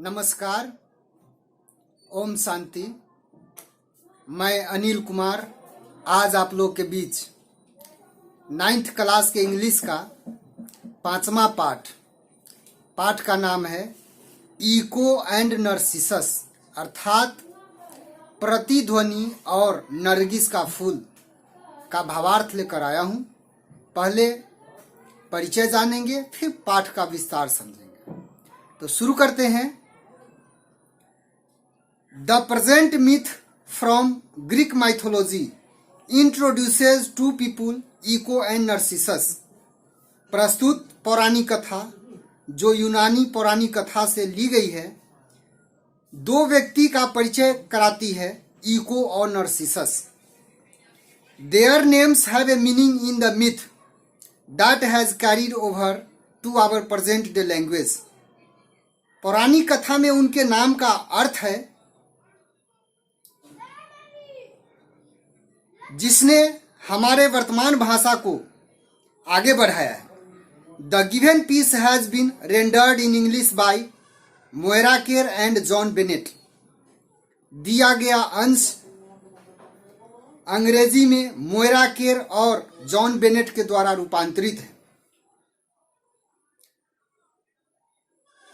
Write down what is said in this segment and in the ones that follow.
नमस्कार, ओम शांति। मैं अनिल कुमार आज आप लोग के बीच 9th क्लास के इंग्लिश का 5वां पाठ का नाम है इको एंड नर्सिसस, अर्थात प्रतिध्वनि और नरगिस का फूल का भावार्थ लेकर आया हूँ। पहले परिचय जानेंगे, फिर पाठ का विस्तार समझेंगे। तो शुरू करते हैं। The present myth from Greek mythology introduces two people, Echo and Narcissus. प्रस्तुत पौराणिक कथा जो यूनानी पौराणिक कथा से ली गई है, दो व्यक्ति का परिचय कराती है, इको और नर्सिसस। Their names have a meaning in the myth that has carried over to our present day language. पौराणिक कथा में उनके नाम का अर्थ है जिसने हमारे वर्तमान भाषा को आगे बढ़ाया है। The given piece has been rendered in English by Moira Kerr and John Bennett. दिया गया अंश अंग्रेजी में मोयरा केर और जॉन बेनेट के द्वारा रूपांतरित है।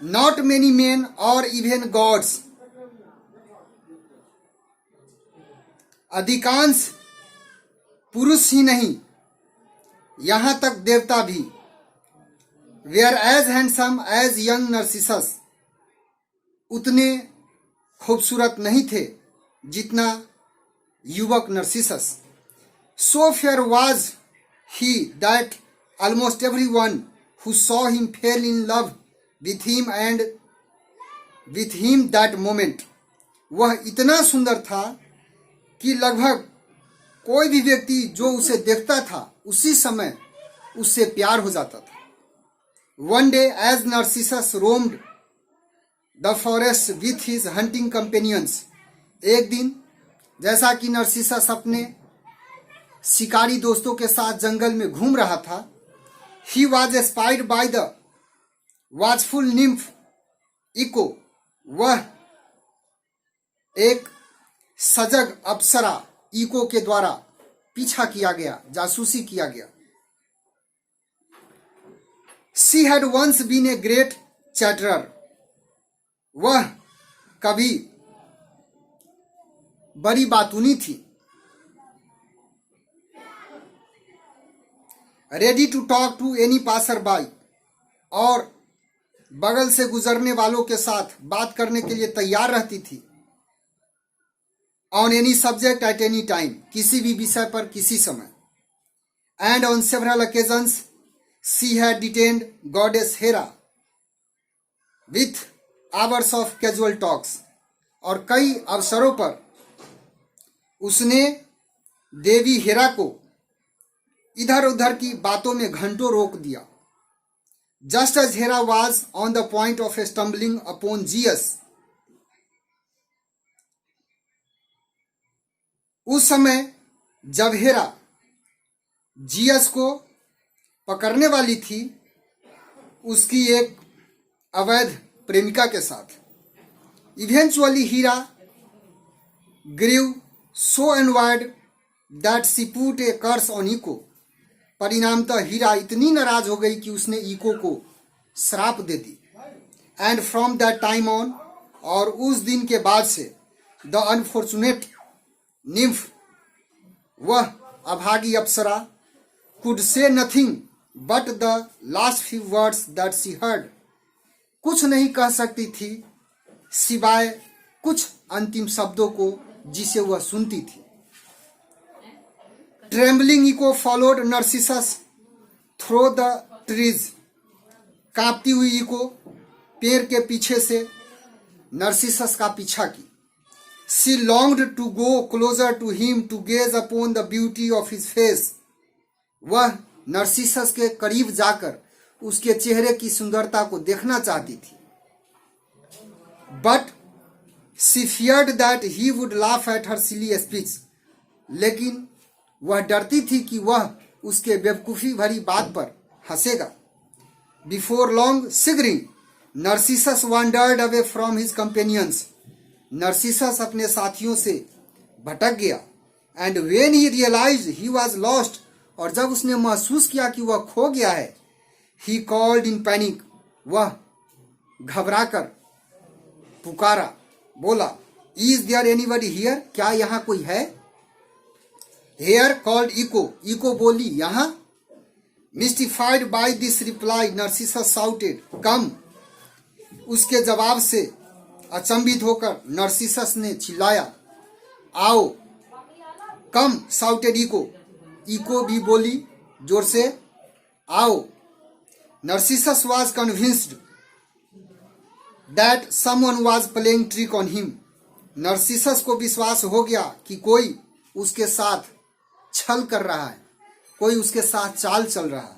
Not many men or even gods, अधिकांश पुरुष ही नहीं, यहां तक देवता भी, were as handsome as young Narcissus, उतने खूबसूरत नहीं थे जितना युवक Narcissus. So fair was he that almost everyone who saw him fell in love with him and with him that moment. वह इतना सुंदर था कि लगभग कोई भी व्यक्ति जो उसे देखता था उसी समय उससे प्यार हो जाता था। One day as Narcissus roamed the forest with his hunting companions, एक दिन जैसा कि नर्सिसस अपने शिकारी दोस्तों के साथ जंगल में घूम रहा था, he was aspired by the watchful nymph Echo, वह एक सजग अप्सरा इको के द्वारा पीछा किया गया, जासूसी किया गया। She had once been a great chatterer, वह कभी बड़ी बातूनी थी। Ready to talk to any passerby, और बगल से गुजरने वालों के साथ बात करने के लिए तैयार रहती थी। On any subject at any time, किसी भी विषय पर किसी समय। And on several occasions she had detained goddess Hera with hours of casual talks, और कई अवसरों पर उसने देवी हेरा को इधर उधर की बातों में घंटों रोक दिया। Just as Hera was on the point of stumbling upon Zeus, उस समय जब हेरा जियस को पकड़ने वाली थी उसकी एक अवैध प्रेमिका के साथ। Eventually Hera grew so envied that she put a curse on Echo, परिणामतः हीरा इतनी नाराज हो गई कि उसने इको को श्राप दे दी। And from that time on, और उस दिन के बाद से, द अनफॉर्चुनेट निम्फ, वह अभागी अप्सरा, could say nothing but the last few words that she heard, कुछ नहीं कह सकती थी सिवाय कुछ अंतिम शब्दों को जिसे वह सुनती थी। Trembling Echo followed Narcissus through the trees, कांपती हुई इको पेड़ के पीछे से नर्सिसस का पीछा की। She longed to go closer to him to gaze upon the beauty of his face. वह नर्सिसस के करीब जाकर उसके चेहरे की सुंदरता को देखना चाहती थी। But she feared that he would laugh at her silly speech. लेकिन वह डरती थी कि वह उसके बेवकूफी भरी बात पर हंसेगा। Before long, शीघ्र ही नर्सिसस wandered away from his companions. नर्सिसस अपने साथियों से भटक गया. And when he realized he was lost, और जब उसने महसूस किया कि वह खो गया है, he called in panic. वह घबराकर पुकारा, बोला, Is there anybody here? क्या यहाँ कोई है? Here called Echo. Echo बोली, यहाँ. Mystified by this reply, Narcissus shouted, Come. उसके जवाब से अचंभित होकर नर्सिसस ने चिल्लाया, आओ. कम shouted Echo. Echo भी बोली जोर से, आओ. Narcissus was convinced that someone was playing trick on him. नर्सिसस को विश्वास हो गया कि कोई उसके साथ छल कर रहा है, कोई उसके साथ चाल चल रहा है.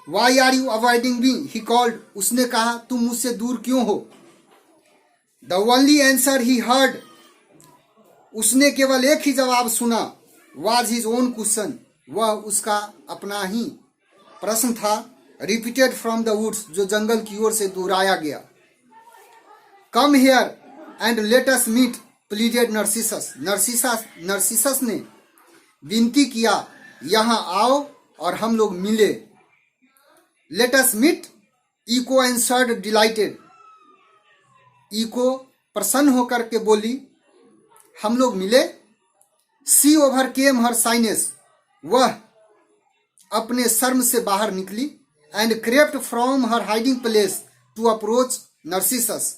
Why are you avoiding me? He called. उसने कहा, तुम मुझसे दूर क्यों हो? The only answer he heard. उसने केवल एक ही जवाब सुना. Was his own question. वह उसका अपना ही प्रश्न था. Repeated from the woods. जो जंगल की ओर से दोहराया गया. Come here and let us meet. Pleaded Narcissus. नर्सिसस ने विनती किया, यहाँ आओ और हम लोग मिले. Let us meet. Echo answered delighted. Echo प्रसन्न होकर के बोली, हम लोग मिले. She overcame her shyness. वह अपने शर्म से बाहर निकली. And crept from her hiding place to approach Narcissus.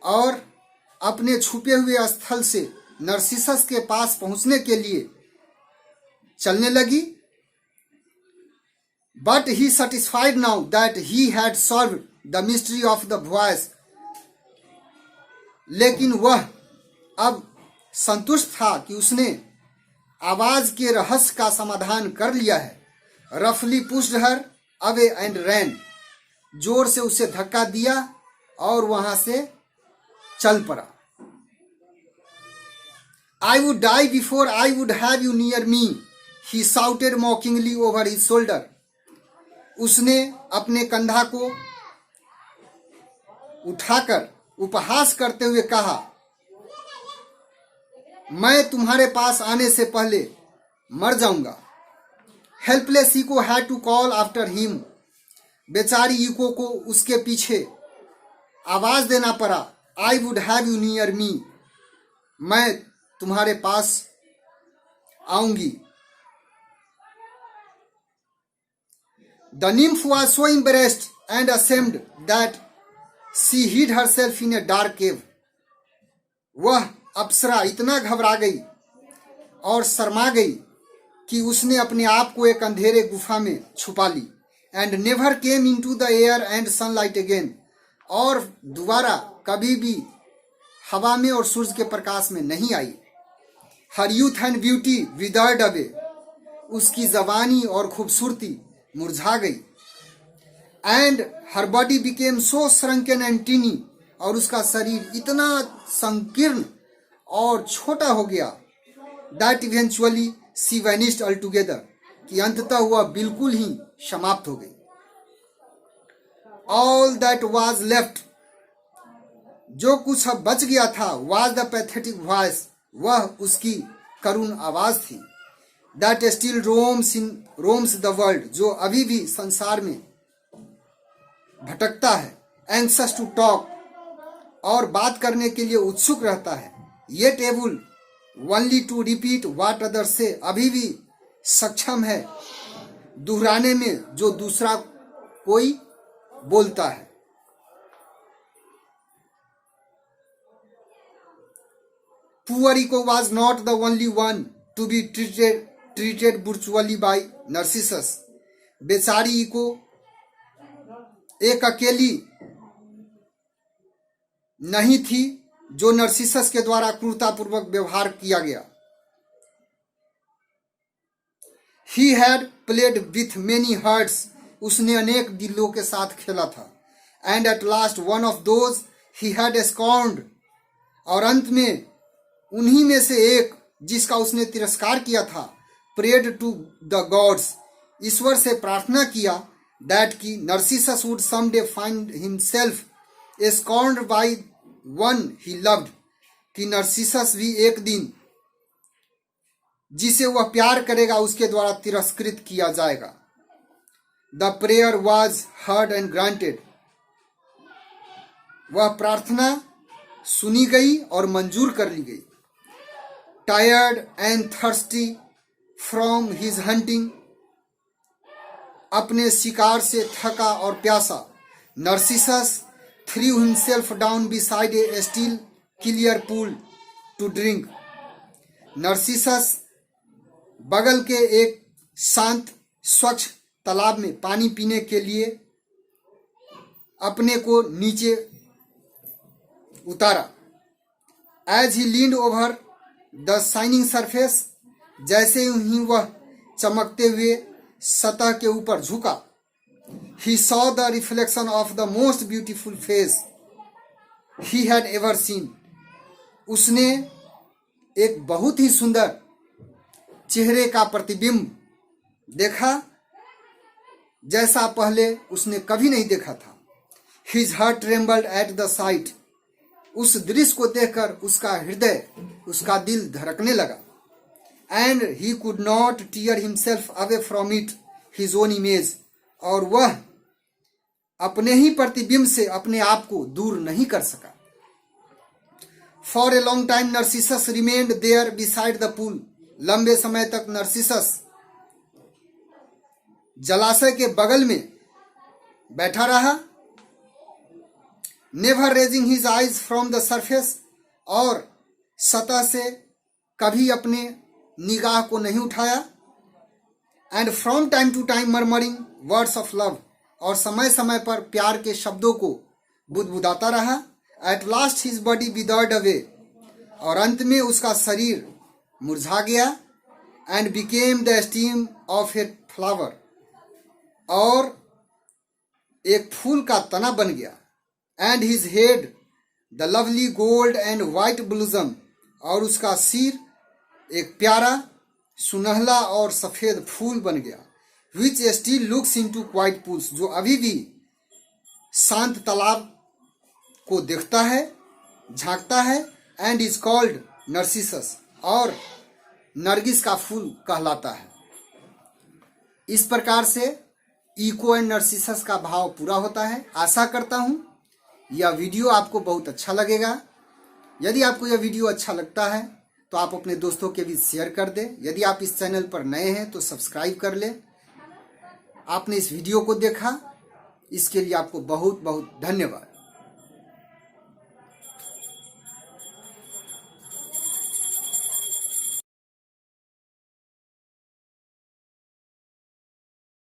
और अपने छुपे हुए स्थल से नर्सिसस के पास पहुंचने के लिए चलने लगी. But he satisfied now that he had solved the mystery of the voice. लेकिन वह अब संतुष्ट था कि उसने आवाज के रहस्य का समाधान कर लिया है. Roughly pushed her away and ran. जोर से उसे धक्का दिया और वहां से चल पड़ा. I would die before I would have you near me. He shouted mockingly over his shoulder. उसने अपने कंधा को उठाकर उपहास करते हुए कहा, मैं तुम्हारे पास आने से पहले मर जाऊंगा. Helpless Echo had to call after him. बेचारी इको को उसके पीछे आवाज देना पड़ा. I would have you near me. मैं तुम्हारे पास आऊंगी. The nymph was so embarrassed and ashamed that she hid herself in a dark cave. वह अप्सरा इतना घबरा गई और शर्मा गई कि उसने अपने आप को एक अंधेरे गुफा में छुपा ली. And never came into the air and sunlight again. और दोबारा कभी भी हवा में और सूरज के प्रकाश में नहीं आई. Her youth and beauty withered away. उसकी जवानी और खूबसूरती मुरझा गई. And her body became so shrunken and teeny. और उसका शरीर इतना संकीर्ण और छोटा हो गया that eventually she vanished altogether. कि अंततः वह बिल्कुल ही समाप्त हो गई. All that was left. जो कुछ अब बच गया था was the pathetic voice. वह उसकी करुण आवाज थी. That still roams the world. जो अभी भी संसार में भटकता है. Anxious to talk. और बात करने के लिए उत्सुक रहता है. Yet able only to repeat what others say. अभी भी सक्षम है दोहराने में जो दूसरा कोई बोलता है. Poor Echo was not the only one to be treated brutally by Narcissus. बेचारी इको एक अकेली नहीं थी जो नर्सिसस के द्वारा क्रूरतापूर्वक व्यवहार किया गया. He had played with many hearts. उसने अनेक दिलों के साथ खेला था. And at last one of those he had scorned. और अंत में उन्हीं में से एक जिसका उसने तिरस्कार किया था, prayed to the gods. ईश्वर से प्रार्थना किया that कि Narcissus would someday find himself scorned by one he loved, कि नरसिसस भी एक दिन जिसे वह प्यार करेगा उसके द्वारा तिरस्कृत किया जाएगा। The prayer was heard and granted, वह प्रार्थना सुनी गई और मंजूर कर ली गई। Tired and thirsty from his hunting, अपने शिकार से थका और प्यासा, नरसिसस threw himself down beside a still clear pool to drink. नरसिसस बगल के एक शांत स्वच्छ तालाब में पानी पीने के लिए अपने को नीचे उतारा। As he leaned over the shining surface, जैसे ही वह चमकते हुए सतह के ऊपर झुका, he saw the reflection of the most beautiful face he had ever seen. उसने एक बहुत ही सुंदर चेहरे का प्रतिबिंब देखा जैसा पहले उसने कभी नहीं देखा था। His heart trembled at the sight. उस दृश्य को देखकर उसका हृदय, उसका दिल धड़कने लगा। And he could not tear himself away from it, his own image. और वह अपने ही प्रतिबिंब से अपने आप को दूर नहीं कर सका। For a long time Narcissus remained there beside the pool. लंबे समय तक नरसिसस जलाशय के बगल में बैठा रहा। Never raising his eyes from the surface, और सतह से कभी अपने निगाह को नहीं उठाया। And from time to time murmuring words of love, और समय समय पर प्यार के शब्दों को बुदबुदाता रहा। At last his body withered away, और अंत में उसका शरीर मुरझा गया। And became the stem of a flower, और एक फूल का तना बन गया। And his head the lovely gold and white blossom, और उसका सिर एक प्यारा सुनहला और सफेद फूल बन गया। Which still looks into quiet pools, जो अभी भी शांत तालाब को देखता है, झांकता है। And is called Narcissus, और नरगिस का फूल कहलाता है। इस प्रकार से इको एंड नरसिसस का भाव पूरा होता है। आशा करता हूं यह वीडियो आपको बहुत अच्छा लगेगा। यदि आपको यह वीडियो अच्छा लगता है तो आप अपने दोस्तों के बीच शेयर कर दें। यदि आप इस चैनल पर नए हैं तो सब्सक्राइब कर लें। आपने इस वीडियो को देखा, इसके लिए आपको बहुत बहुत धन्यवाद।